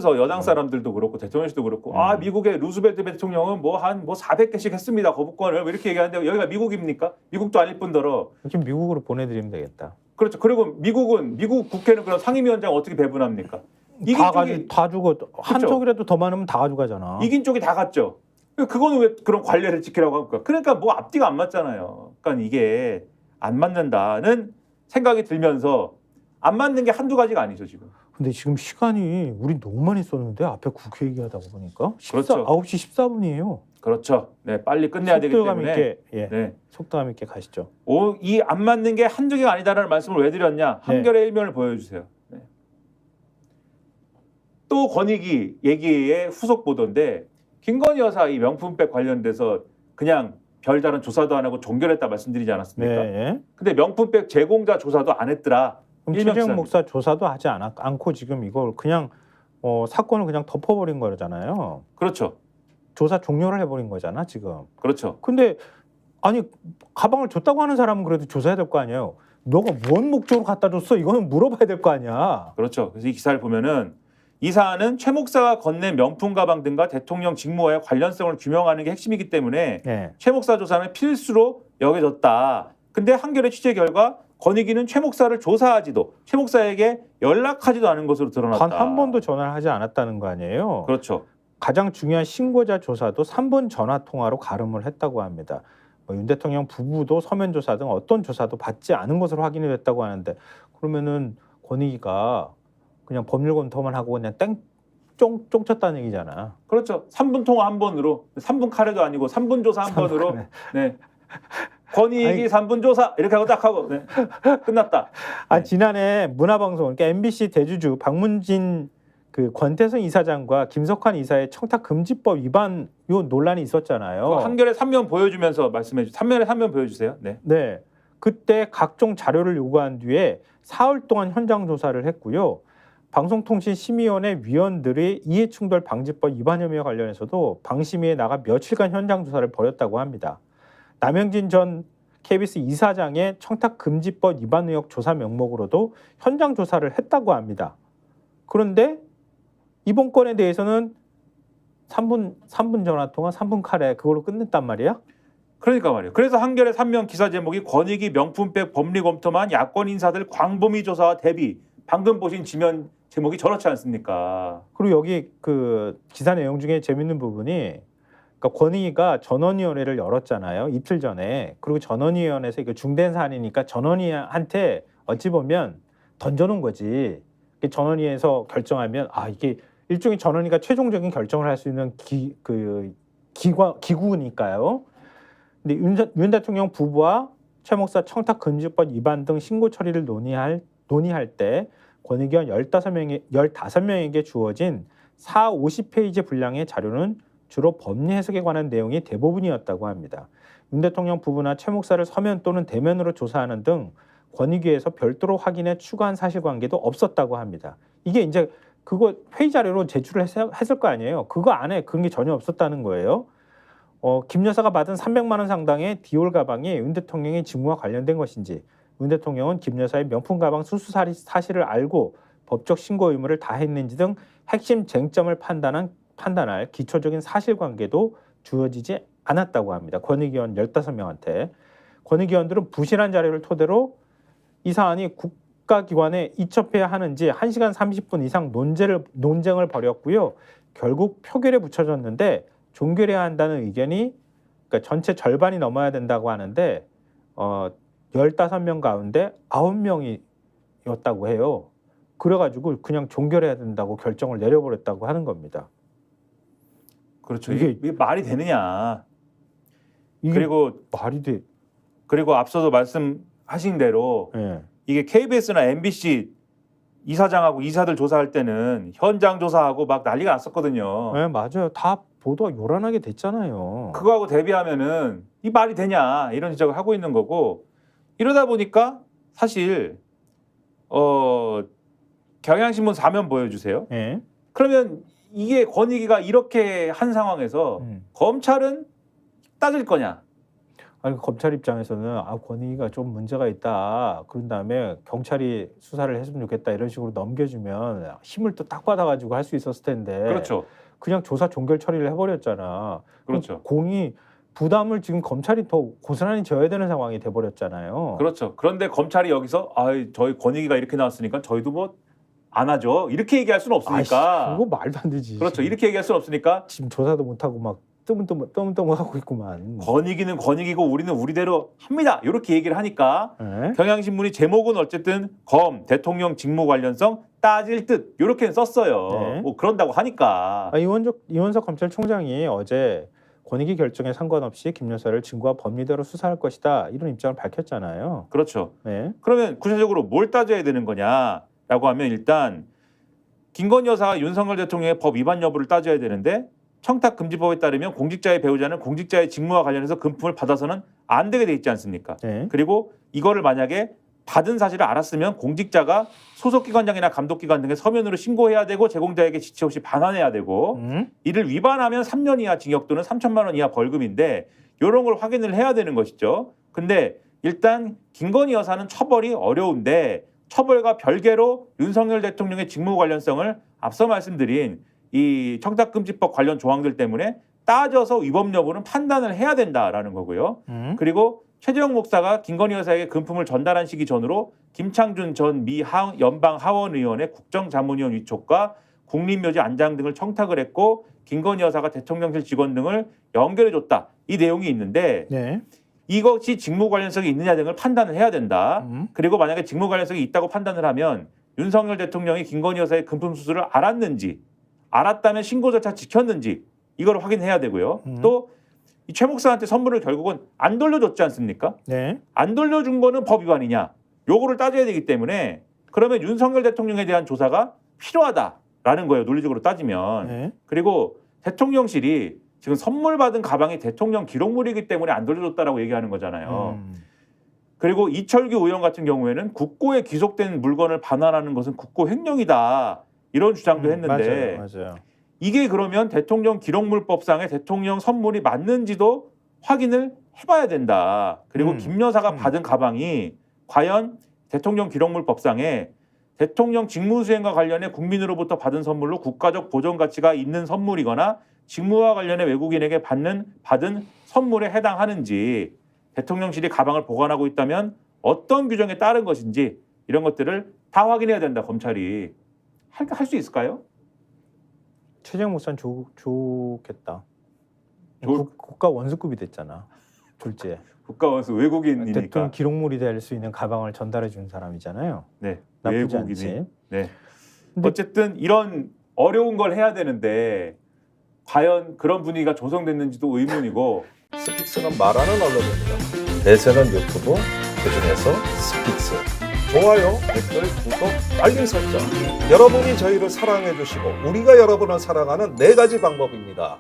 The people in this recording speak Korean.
그래서 여당 사람들도 그렇고 대통령실도 그렇고 아 미국의 루즈벨트 대통령은 뭐 한 400개씩 했습니다 거부권을 뭐 이렇게 얘기하는데 여기가 미국입니까? 미국도 아닐 뿐더러 지금 미국으로 보내드리면 되겠다. 그렇죠. 그리고 미국 국회는 그럼 상임위원장 어떻게 배분합니까? 이긴 쪽이 다 주고 한쪽이라도 더 많으면 다 가져가잖아. 이긴 쪽이 다 갔죠. 그거는 왜 그런 관례를 지키라고 합니까? 그러니까 뭐 앞뒤가 안 맞잖아요. 그러니까 이게 안 맞는다는 생각이 들면서 안 맞는 게 한두 가지가 아니죠 지금. 근데 지금 시간이 우리 너무 많이 썼는데 앞에 국회 얘기하다 보니까 그렇죠. 9시 14분이에요. 그렇죠. 네, 빨리 끝내야 되기 속도감 때문에 있게 네. 속도감 있게 가시죠. 이 안 맞는 게 한두 개가 아니다라는 말씀을 왜 드렸냐? 한겨레 일면을 보여주세요. 네. 또 권익위 얘기의 후속 보도인데 김건희 여사 이 명품백 관련돼서 그냥 별다른 조사도 안 하고 종결했다 말씀드리지 않았습니까? 네. 근데 명품백 제공자 조사도 안 했더라. 그럼 일명 최재형 기사입니다. 목사 조사도 하지 않고 지금 이걸 그냥 사건을 그냥 덮어버린 거잖아요. 그렇죠. 조사 종료를 해버린 거잖아 지금. 그렇죠. 근데 아니 가방을 줬다고 하는 사람은 그래도 조사해야 될 거 아니에요. 너가 뭔 목적으로 갖다 줬어? 이거는 물어봐야 될 거 아니야. 그렇죠. 그래서 이 기사를 보면은 이 사안은 최 목사가 건넨 명품 가방 등과 대통령 직무와의 관련성을 규명하는 게 핵심이기 때문에 네. 최 목사 조사는 필수로 여겨졌다. 근데 한겨레 취재 결과 권익위는 최 목사를 조사하지도 최 목사에게 연락하지도 않은 것으로 드러났다. 단 한 번도 전화를 하지 않았다는 거 아니에요. 그렇죠. 가장 중요한 신고자 조사도 3분 전화 통화로 가름을 했다고 합니다. 윤 대통령 부부도 서면 조사 등 어떤 조사도 받지 않은 것으로 확인이 됐다고 하는데 그러면은 권익위가 그냥 법률 검토만 하고 그냥 쫑쳤다는 얘기잖아. 그렇죠. 3분 통화 한 번으로 3분 카레도 아니고 3분 조사 한 번으로 네. 권익위 3분 조사 이렇게 하고 딱 하고 네. 끝났다. 지난해 문화방송 그러니까 MBC 대주주 박문진 그 권태성 이사장과 김석환 이사의 청탁금지법 위반 요 논란이 있었잖아요. 한겨레 3면 보여주면서 말씀해 주세요. 3면에 3면 보여주세요. 네. 네. 그때 각종 자료를 요구한 뒤에 사흘 동안 현장 조사를 했고요. 방송통신심의위원회 위원들이 이해충돌 방지법 위반 혐의와 관련해서도 방심위에 나가 며칠간 현장 조사를 벌였다고 합니다. 남영진 전 KBS 이사장의 청탁금지법 위반 의혹 조사 명목으로도 현장 조사를 했다고 합니다. 그런데 이번 건에 대해서는 3분 전화통화, 3분 카레 그걸로 끝냈단 말이야? 그러니까 말이에요. 그래서 한겨레 3면 기사 제목이 권익위 명품백 법리 검토만 야권 인사들 광범위 조사와 대비. 방금 보신 지면 제목이 저렇지 않습니까? 그리고 여기 그 기사 내용 중에 재밌는 부분이 그러니까 권익위가 전원위원회를 열었잖아요. 이틀 전에. 그리고 전원위원회에서 이거 중대한 사안이니까 전원위한테 어찌 보면 던져놓은 거지. 전원위에서 결정하면 이게 일종의 전원위가 최종적인 결정을 할 수 있는 기구니까요. 근데 윤 대통령 부부와 최 목사 청탁금지법 위반 등 신고 처리를 논의할 때 권익위원 15명에게 주어진 50페이지 분량의 자료는 주로 법리 해석에 관한 내용이 대부분이었다고 합니다. 윤 대통령 부부나 최 목사를 서면 또는 대면으로 조사하는 등 권익위에서 별도로 확인해 추가한 사실관계도 없었다고 합니다. 이게 이제 그거 회의 자료로 제출을 했을 거 아니에요. 그거 안에 그런 게 전혀 없었다는 거예요. 김 여사가 받은 300만 원 상당의 디올 가방이 윤 대통령의 직무와 관련된 것인지 윤 대통령은 김 여사의 명품 가방 수수 사실을 알고 법적 신고 의무를 다했는지 등 핵심 쟁점을 판단할 기초적인 사실관계도 주어지지 않았다고 합니다. 권익위원 15명한테. 권익위원들은 부실한 자료를 토대로 이 사안이 국가기관에 이첩해야 하는지 1시간 30분 이상 논쟁을 벌였고요. 결국 표결에 붙여졌는데 종결해야 한다는 의견이 그러니까 전체 절반이 넘어야 된다고 하는데 15명 가운데 9명이었다고 해요. 그래가지고 그냥 종결해야 된다고 결정을 내려버렸다고 하는 겁니다. 그렇죠. 이게 말이 되느냐. 이게 그리고 말이 돼. 그리고 앞서도 말씀하신 대로 이게 KBS나 MBC 이사장하고 이사들 조사할 때는 현장 조사하고 막 난리가 났었거든요. 네, 맞아요. 다 보도가 요란하게 됐잖아요. 그거하고 대비하면은 이 말이 되냐 이런 지적을 하고 있는 거고 이러다 보니까 사실 경향신문 4면 보여주세요. 네. 그러면 이게 권익위가 이렇게 한 상황에서 검찰은 따질 거냐? 아니 검찰 입장에서는 권익위가 좀 문제가 있다. 그런 다음에 경찰이 수사를 했으면 좋겠다 이런 식으로 넘겨주면 힘을 또 딱 받아가지고 할 수 있었을 텐데. 그렇죠. 그냥 조사 종결 처리를 해버렸잖아. 그렇죠. 공이 부담을 지금 검찰이 더 고스란히 져야 되는 상황이 돼버렸잖아요. 그렇죠. 그런데 검찰이 여기서 저희 권익위가 이렇게 나왔으니까 저희도 뭐 안 하죠. 이렇게 얘기할 수는 없으니까. 그거 말도 안 되지. 그렇죠. 이렇게 얘기할 수는 없으니까 지금 조사도 못 하고 막 뜨문뜨문 하고 있구만. 권익위는 권익이고 우리는 우리대로 합니다. 이렇게 얘기를 하니까 네? 경향신문이 제목은 어쨌든 검 대통령 직무 관련성 따질 듯 이렇게 썼어요. 네. 뭐 그런다고 하니까. 이원석 검찰총장이 어제 권익위 결정에 상관없이 김 여사를 증거와 법리대로 수사할 것이다 이런 입장을 밝혔잖아요. 그렇죠. 네. 그러면 구체적으로 뭘 따져야 되는 거냐라고 하면 일단 김건희 여사가 윤석열 대통령의 법 위반 여부를 따져야 되는데 청탁금지법에 따르면 공직자의 배우자는 공직자의 직무와 관련해서 금품을 받아서는 안 되게 돼 있지 않습니까? 네. 그리고 이거를 만약에 받은 사실을 알았으면 공직자가 소속기관장이나 감독기관 등에 서면으로 신고해야 되고 제공자에게 지체 없이 반환해야 되고 이를 위반하면 3년 이하 징역 또는 3천만 원 이하 벌금인데 이런 걸 확인을 해야 되는 것이죠. 근데 일단 김건희 여사는 처벌이 어려운데 처벌과 별개로 윤석열 대통령의 직무 관련성을 앞서 말씀드린 이 청탁금지법 관련 조항들 때문에 따져서 위법 여부는 판단을 해야 된다라는 거고요. 그리고 최재형 목사가 김건희 여사에게 금품을 전달한 시기 전으로 김창준 전 미 연방 하원 의원의 국정자문위원 위촉과 국립묘지 안장 등을 청탁을 했고 김건희 여사가 대통령실 직원 등을 연결해줬다. 이 내용이 있는데 네. 이것이 직무 관련성이 있느냐 등을 판단을 해야 된다. 음. 그리고 만약에 직무 관련성이 있다고 판단을 하면 윤석열 대통령이 김건희 여사의 금품 수수를 알았는지 알았다면 신고 절차 지켰는지 이걸 확인해야 되고요. 또 이 최 목사한테 선물을 결국은 안 돌려줬지 않습니까? 네. 안 돌려준 거는 법 위반이냐? 요거를 따져야 되기 때문에 그러면 윤석열 대통령에 대한 조사가 필요하다라는 거예요. 논리적으로 따지면. 네. 그리고 대통령실이 지금 선물 받은 가방이 대통령 기록물이기 때문에 안 돌려줬다라고 얘기하는 거잖아요. 그리고 이철규 의원 같은 경우에는 국고에 귀속된 물건을 반환하는 것은 국고 횡령이다. 이런 주장도 했는데 맞아요. 이게 그러면 대통령 기록물법상의 대통령 선물이 맞는지도 확인을 해봐야 된다. 그리고 김 여사가 받은 가방이 과연 대통령 기록물법상에 대통령 직무수행과 관련해 국민으로부터 받은 선물로 국가적 보존 가치가 있는 선물이거나 직무와 관련해 외국인에게 받은 선물에 해당하는지 대통령실이 가방을 보관하고 있다면 어떤 규정에 따른 것인지 이런 것들을 다 확인해야 된다. 검찰이. 할 수 있을까요? 최재형 목사는 좋겠다. 좋을- 국가 원수급이 됐잖아. 졸지에. 국가원수 외국인이니까. 대통령 기록물이 될 수 있는 가방을 전달해 준 사람이잖아요. 네, 나쁘지 외국인이. 않지. 네. 근데- 어쨌든 이런 어려운 걸 해야 되는데 과연 그런 분위기가 조성됐는지도 의문이고. 스픽스는 말하는 언론입니다. 대세는 유튜브, 그중에서 스픽스. 좋아요, 댓글, 구독, 알림 설정. 여러분이 저희를 사랑해 주시고 우리가 여러분을 사랑하는 4가지 방법입니다.